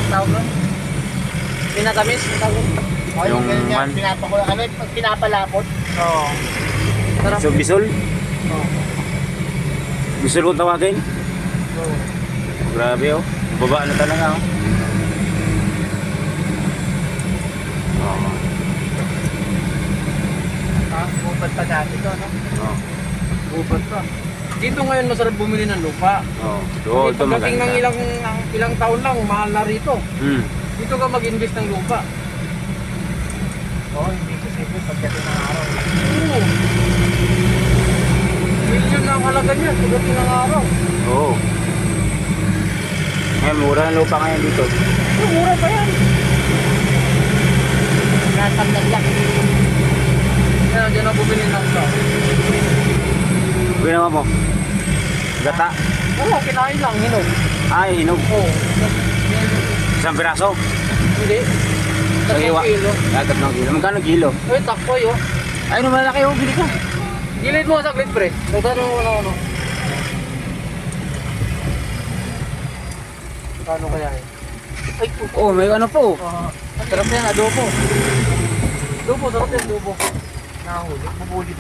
tawag nun? Pinatamis, ang tawag. Oh, Yung ganyan yan. man. Pinapalapot. Oo. Sarap. So, bisol? Oo. Bisol kung tawagin? Oo. Grabe oh. Baba na talaga oh. Oo. Bubad pa dati to, no? Oo. Bubad pa. Dito ngayon masarap bumili ng lupa. Oo. Doon, ito Pagdating ng maganda. ilang taon lang, mahal na rito. Hmm. Dito ka mag-invest ng lupa. Oo, hindi posible pagdating ng araw. Oo. Milyon na ang halaga niya pagdating ng araw. Oo. Ngayon, mura ang lupa ngayon dito. Mura pa yan. Nasagdag lang. Yan, dyan ang bumili ng ito. Ginawa mo? Gata? Oo, kinain lang, hinog. Ay, hinog. Oo. Isang piraso? Hindi. Sa iwa? Kilo. Dagat ng kilo. Magkano kilo? Uy, takpo yun. Ay, no, malaki oh. Bili ka. Gilid mo saglit, pre. Magkano ano. Magkano kaya eh? Ay, Oh, may ano po. sarap yan, adobo. Adobo, sarap yan, adobo. Nahuli, bubuli.